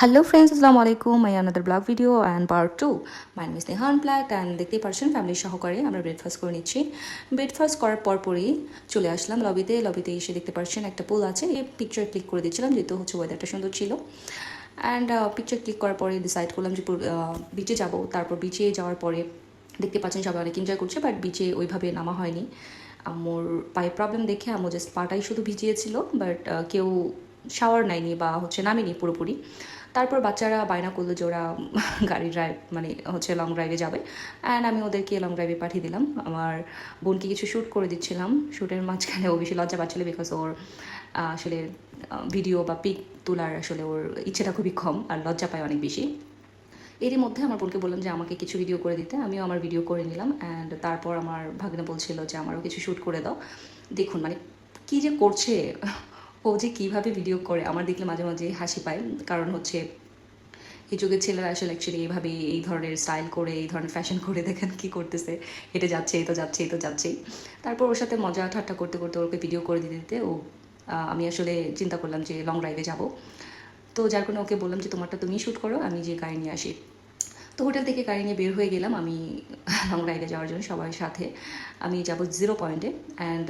Hello friends, Assalamu alaikum. My another blog video and part 2. My name is Nehan Black and দেখতেই পারছেন ফ্যামিলির সহকারে আমরা breakfast করে নিচ্ছি। ব্রেকফাস্ট করার পরই চলে আসলাম লবিতে এসে দেখতে পারছেন একটা পুল আছে, এই পিকচার ক্লিক করে দিচ্ছিলাম যেহেতু হচ্ছে ওয়েদারটা সুন্দর ছিল। অ্যান্ড পিকচার ক্লিক করার পরে ডিসাইড করলাম যে বিচে যাব। তারপর বিচে যাওয়ার পরে দেখতে পাচ্ছেন সবাই অনেক এনজয় করছে, বাট বিচে ওইভাবে নামা হয়নি। আম্মুর পায়ে প্রবলেম দেখে আম্মু জাস্ট পাটাই শুধু ভিজিয়েছিল, বাট কেউ শাওয়ার নেয়নি বা হচ্ছে নামেনি পুরোপুরি। তারপর বাচ্চারা বায়না করলো যে ওরা গাড়ি ড্রাইভ মানে হচ্ছে লং ড্রাইভে যাবে, অ্যান্ড আমি ওদেরকে লং ড্রাইভে পাঠিয়ে দিলাম। আমার বোনকে কিছু শ্যুট করে দিচ্ছিলাম, শ্যুটের মাঝখানে ও বেশি লজ্জা পাচ্ছিলো বিকজ ওর আসলে ভিডিও বা পিক তোলার আসলে ওর ইচ্ছেটা খুবই কম আর লজ্জা পায় অনেক বেশি। এরই মধ্যে আমার বোনকে বললাম যে আমাকে কিছু ভিডিও করে দিতে, আমিও আমার ভিডিও করে নিলাম। অ্যান্ড তারপর আমার ভাগ্নে বলছিল যে আমারও কিছু শ্যুট করে দাও। দেখুন মানে কী যে করছে ও, যে কীভাবে ভিডিও করে আমার দেখলে মাঝে মাঝে হাসি পায়। কারণ হচ্ছে এই যুগের ছেলেরা আসলে অ্যাকচুয়ালি এইভাবে এই ধরনের স্টাইল করে এই ধরনের ফ্যাশন করে দেখেন কী করতেছে, হেঁটে যাচ্ছে এই তো যাচ্ছে এই তো যাচ্ছেই। তারপর ওর সাথে মজা ঠাট্টা করতে করতে ওকে ভিডিও করে দিতে দিতে ও আমি আসলে চিন্তা করলাম যে লং ড্রাইভে যাব। তো যার কারণে ওকে বললাম যে তোমারটা তুমি শ্যুট করো, আমি যে গাড়ি নিয়ে আসি। তো হোটেল থেকে গাড়ি নিয়ে বের হয়ে গেলাম আমি লং রাইডে যাওয়ার জন্য সবার সাথে। আমি যাব 0 পয়েন্টে, অ্যান্ড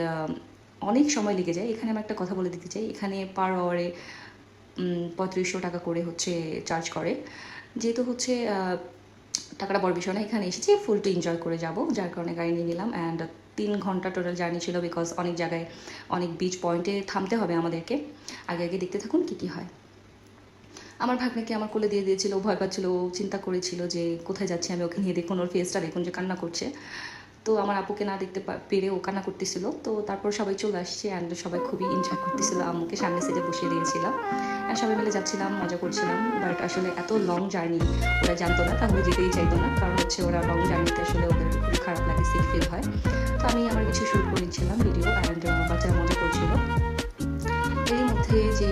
অনেক সময় লেগে যায়। এখানে আমি একটা কথা বলে দিতে চাই, এখানে পার আওয়ারে 3500 টাকা করে হচ্ছে চার্জ করে। যেহেতু হচ্ছে টাকাটা বড় বিষয় না, এখানে এসেছি ফুল টু এনজয় করে যাব, যার কারণে গাড়ি নিয়ে নিলাম। অ্যান্ড 3 ঘন্টা টোটাল জার্নি ছিল, বিকজ অনেক জায়গায় অনেক বিচ পয়েন্টে থামতে হবে আমাদেরকে। আগে আগে দেখতে থাকুন কী কী হয়। আমার ভাগ্নেকে আমার কোলে দিয়ে দিয়েছিল, ভয় পাচ্ছিল, চিন্তা করেছিল যে কোথায় যাচ্ছি আমি, ওকে নিয়ে দেখুন ওর ফেসটা দেখুন যে কান্না করছে। তো আমার আপুকে না দেখতে পেরে ও কান্না করতেছিল। তো তারপর সবাই চলে আসছে অ্যান্ড সবাই খুবই এনজয় করতেছিল, আম্মুকে সামনে সিটে বসিয়ে দিয়েছিলাম অ্যান্ড সবাই মিলে যাচ্ছিলাম, মজা করছিলাম। বাট আসলে এত লং জার্নি ওরা জানতো না, তাহলে যেতেই চাইতো না, কারণ হচ্ছে ওরা লং জার্নিতে আসলে ওদের খুবই খারাপ লাগে, সিক ফিল হয়। তো আমি আমার কিছু শ্যুট করে নিচ্ছিলাম ভিডিও, অ্যান্ড বাচ্চারা মজা করছিল। এর মধ্যে যে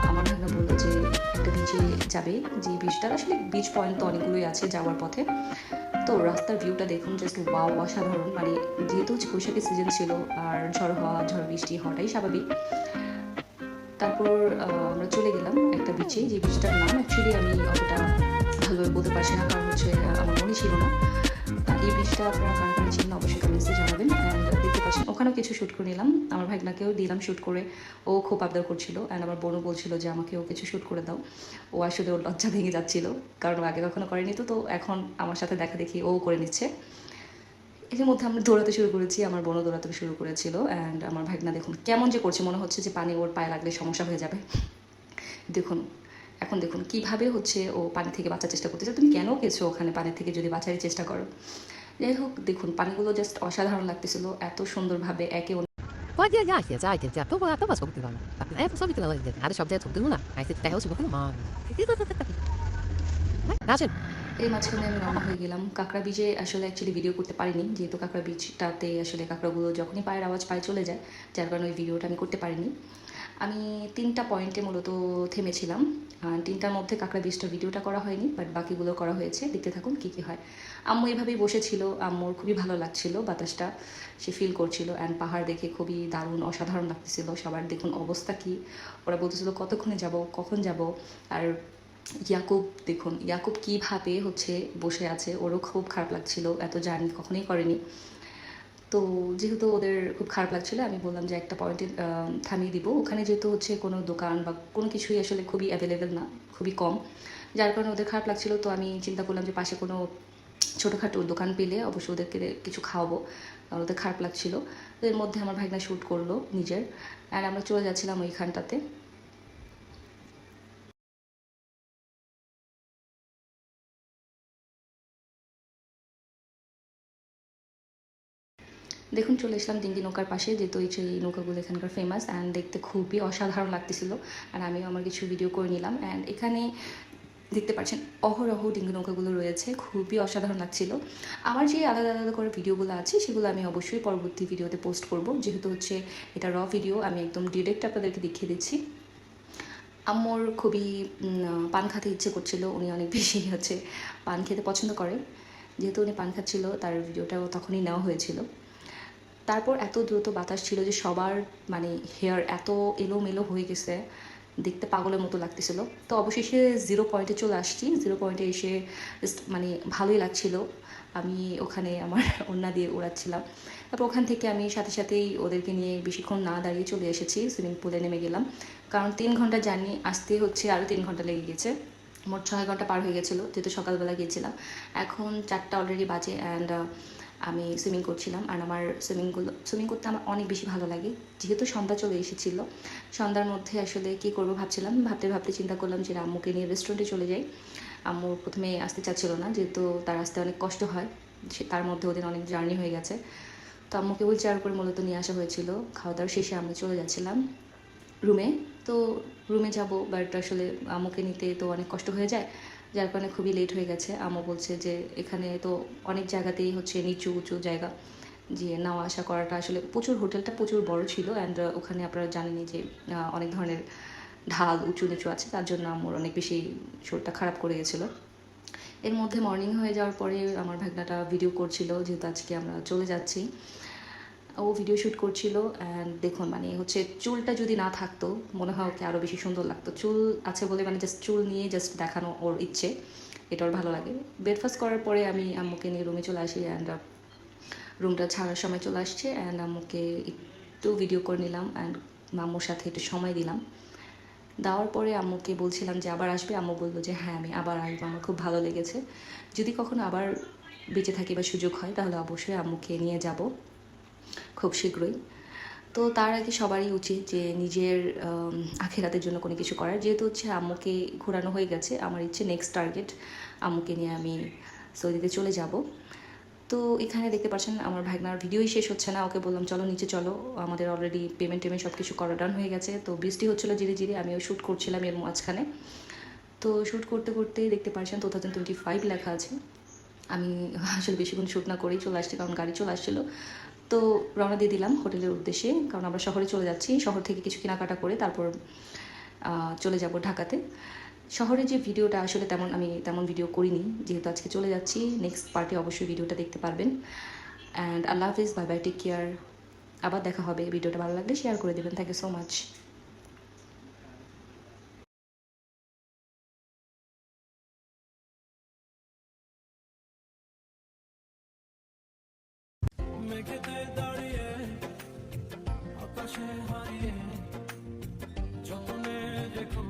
আমার ভাগ্না বললো যে একটা বিচে যাবে, যে বিচটার আসলে বিচ পয়েন্ট তো অনেকগুলোই আছে যাওয়ার পথে। তো রাস্তার ভিউটা দেখুন, জাস্ট ওয়াও, অসাধারণ। মানে যেহেতু হচ্ছে বৈশাখী সিজন ছিল আর ঝড় বৃষ্টি হওয়াটাই স্বাভাবিক। তারপর আমরা চলে গেলাম একটা বিচে, যে বিচটার নাম অ্যাকচুয়ালি আমি অতটা ভালোভাবে বলতে পারছি না, কারণ হচ্ছে আমার মনে ছিল না। এই বিচটা আপনারা কার কার ছিলেন অবশ্যই কমেন্টসে জানাবেন। অ্যান্ড দেখতে পাচ্ছেন ওখানেও কিছু শ্যুট করে নিলাম, আমার ভাগনাকেও দিলাম শ্যুট করে। ও খুব আবদার করছিল, অ্যান্ড আমার বোনও বলছিল যে আমাকেও কিছু শ্যুট করে দাও। ও আসলে ওর লজ্জা ভেঙে যাচ্ছিল, কারণ ও আগে কখনো করেনি। তো এখন আমার সাথে দেখা দেখি ও করে নিচ্ছে। এর মধ্যে আমরা দৌড়াতে শুরু করেছি, আমার বোনও দৌড়াতে শুরু করেছিল। অ্যান্ড আমার ভাগনা দেখুন কেমন যে করছে, মনে হচ্ছে যে পানি ওর পায়ে লাগলে সমস্যা হয়ে যাবে। দেখুন এখন দেখুন কীভাবে হচ্ছে ও পানি থেকে বাঁচার চেষ্টা করতেছে। তুমি কেন গেছো ওখানে পানি থেকে, যদি বাঁচার চেষ্টা করো। যাই হোক দেখুন পানিগুলো জাস্ট অসাধারণ লাগতেছিল, এত সুন্দরভাবে একে Pode olhar, gente. Ai, gente, tô mais pouco lá. É, só me tirando, nada shop dentro do luna. Aí você tá o segundo mano. Rajen. এই মাঝখানে আমি রওনা হয়ে গেলাম কাঁকড়া বিচে। আসলে অ্যাকচুয়ালি ভিডিও করতে পারিনি, যেহেতু কাঁকড়া বিচটাতে আসলে কাঁকড়াগুলো যখনই পায়ের আওয়াজ পায়ে চলে যায়, যার কারণে ওই ভিডিওটা আমি করতে পারিনি। আমি 3টা পয়েন্টে মূলত থেমেছিলাম, 3টার মধ্যে কাঁকড়া বিচটার ভিডিওটা করা হয়নি, বাট বাকিগুলো করা হয়েছে। দেখতে থাকুন কী কী হয়। আম্মু এভাবেই বসেছিল, আম্মুর খুবই ভালো লাগছিল, বাতাসটা সে ফিল করছিল। অ্যান্ড পাহাড় দেখে খুবই দারুণ অসাধারণ লাগতেছিল। সবার দেখুন অবস্থা কী, ওরা বলতেছিল কতক্ষণে যাব, কখন যাব। আর ইয়াকুব দেখুন, ইয়াকুব কীভাবে হচ্ছে বসে আছে, ওরও খুব খারাপ লাগছিল, এত জার্নি কখনোই করেনি। তো যেহেতু ওদের খুব খারাপ লাগছিলো, আমি বললাম যে একটা পয়েন্টে থামিয়ে দিব। ওখানে যেহেতু হচ্ছে কোনো দোকান বা কোনো কিছুই আসলে খুবই অ্যাভেলেবেল না, খুবই কম, যার কারণে ওদের খারাপ লাগছিলো। তো আমি চিন্তা করলাম যে পাশে কোনো ছোটোখাটো দোকান পেলে অবশ্যই ওদেরকে কিছু খাওয়াবো, কারণ ওদের খারাপ লাগছিলো। তো এর মধ্যে আমার ভাগনা শ্যুট করলো নিজের, অ্যান্ড আমরা চলে যাচ্ছিলাম ওইখানটাতে। দেখুন চলে এসলাম ডিঙ্গি নৌকার পাশে, যেহেতু এই নৌকাগুলো এখানকার ফেমাস অ্যান্ড দেখতে খুবই অসাধারণ লাগতেছিল। আর আমিও আমার কিছু ভিডিও করে নিলাম। অ্যান্ড এখানে দেখতে পাচ্ছেন অহরহ ডিঙ্গি নৌকাগুলো রয়েছে, খুবই অসাধারণ লাগছিল। আমার যে আলাদা আলাদা করে ভিডিওগুলো আছে সেগুলো আমি অবশ্যই পরবর্তী ভিডিওতে পোস্ট করব, যেহেতু হচ্ছে এটা র ভিডিও, আমি একদম ডিরেক্ট আপনাদেরকে দেখিয়ে দিচ্ছি। আম্মুর খুবই পান খেতে ইচ্ছে করছিল, উনি অনেক বেশি হচ্ছে পান খেতে পছন্দ করে, যেহেতু উনি পান খাচ্ছিল তার ভিডিওটাও তখনই নেওয়া হয়েছিল। তারপর এত দ্রুত বাতাস ছিল যে সবার মানে হেয়ার এত এলোমেলো হয়ে গেছে, দেখতে পাগলের মতো লাগতেছিল। তো অবশেষে 0 পয়েন্টে চলে আসছি। 0 পয়েন্টে এসে জাস্ট মানে ভালোই লাগছিল। আমি ওখানে আমার ওড়না দিয়ে উড়াচ্ছিলাম। তারপর ওখান থেকে আমি সাথে সাথেই ওদেরকে নিয়ে বেশিক্ষণ না দাঁড়িয়ে চলে এসেছি, সুইমিং পুলে নেমে গেলাম। কারণ 3 ঘন্টা জার্নি, আসতে হচ্ছে আরও 3 ঘন্টা লেগে গেছে। মোট 6 ঘন্টা পার হয়ে গেছিলো, যেহেতু সকালবেলা গিয়েছিলাম। এখন 4টা অলরেডি বাজে অ্যান্ড আমি সুইমিং করছিলাম। আর আমার সুইমিং করতে আমার অনেক বেশি ভালো লাগে। যেহেতু সন্ধ্যা চলে এসেছিলো, সন্ধ্যার মধ্যে আসলে কী করবো ভাবছিলাম। ভাবতে ভাবতে চিন্তা করলাম যে আম্মুকে নিয়ে রেস্টুরেন্টে চলে যাই। আম্মু প্রথমে আসতে চাচ্ছিল না, যেহেতু তার আসতে অনেক কষ্ট হয়, তার মধ্যে ওদের অনেক জার্নি হয়ে গেছে। তো আম্মুকে হুইল চেয়ার করে মূলত নিয়ে আসা হয়েছিল। খাওয়া দাওয়ার শেষে আমরা চলে যাচ্ছিলাম রুমে। তো রুমে যাব, বাট আসলে আম্মুকে নিতে তো অনেক কষ্ট হয়ে যায়, যার কারণে খুবই লেট হয়ে গেছে। আম্মু বলছে যে এখানে তো অনেক জায়গাতেই হচ্ছে নিচু উঁচু জায়গা, যে নাওয়া আসা করাটা আসলে প্রচুর, হোটেলটা প্রচুর বড় ছিল অ্যান্ড ওখানে আপনারা জানেনই যে অনেক ধরনের ঢাল উঁচু নিচু আছে, তার জন্য আম্মুর অনেক বেশি শরীরটা খারাপ করে গেছিলো। এর মধ্যে মর্নিং হয়ে যাওয়ার পরে আমার ভাগনাটা ভিডিও করছিল, যেহেতু আজকে আমরা চলে যাচ্ছি। ও ভিডিও শ্যুট করছিল অ্যান্ড দেখুন মানে হচ্ছে চুলটা যদি না থাকতো মনে হয় ওকে আরও বেশি সুন্দর লাগতো। চুল আছে বলে মানে জাস্ট চুল নিয়ে জাস্ট দেখানো ওর ইচ্ছে, এটা ওর ভালো লাগে। ব্রেকফাস্ট করার পরে আমি আম্মুকে নিয়ে রুমে চলে আসি অ্যান্ড রুমটা ছাড়ার সময় চলে আসছে অ্যান্ড আম্মুকে একটু ভিডিও করে নিলাম অ্যান্ড আম্মুর সাথে একটু সময় দিলাম। দেওয়ার পরে আম্মুকে বলছিলাম যে আবার আসবে। আম্মু বললো যে হ্যাঁ আমি আবার আসবো, আমার খুব ভালো লেগেছে। যদি কখনো আবার বেঁচে থাকি বা সুযোগ হয় তাহলে অবশ্যই আম্মুকে নিয়ে যাব খুব শীঘ্রই। তো তার আগে সবারই উচিত যে নিজের আখিরাতের জন্য কোনো কিছু করার। যেহেতু হচ্ছে আম্মুকে ঘোরানো হয়ে গেছে, আমার ইচ্ছে নেক্সট টার্গেট আম্মুকে নিয়ে আমি সৌদিতে চলে যাব। তো এখানে দেখতে পাচ্ছেন আমার ভাগনার ভিডিওই শেষ হচ্ছে না। ওকে বললাম চলো নিচে চলো, আমাদের অলরেডি পেমেন্ট সব কিছু করা ডান হয়ে গেছে। তো বৃষ্টি হচ্ছিলো ধীরে ধীরে, আমিও শ্যুট করছিলাম এর মাঝখানে। তো শ্যুট করতে করতে দেখতে পাচ্ছেন 2025 লেখা আছে। আমি আসলে বেশিক্ষণ শ্যুট না করেই চলে আসছি, কারণ গাড়ি চলে আসছিলো। তো রওনা দিয়ে দিলাম হোটেলের উদ্দেশ্যে, কারণ আমরা শহরে চলে যাচ্ছি। শহর থেকে কিছু কেনাকাটা করে তারপর চলে যাব ঢাকাতে। শহরে যে ভিডিওটা আসলে তেমন ভিডিও করিনি, যেহেতু আজকে চলে যাচ্ছি। নেক্সট পার্টে অবশ্যই ভিডিওটা দেখতে পারবেন। অ্যান্ড আল্লাহ হাফিজ, বাই বাই, টেক কেয়ার। আবার দেখা হবে। ভিডিওটা ভালো লাগলে শেয়ার করে দেবেন। Thank you so much. মেঘেতে দাঁড়িয়ে আকাশে হারিয়ে যতনে দেখো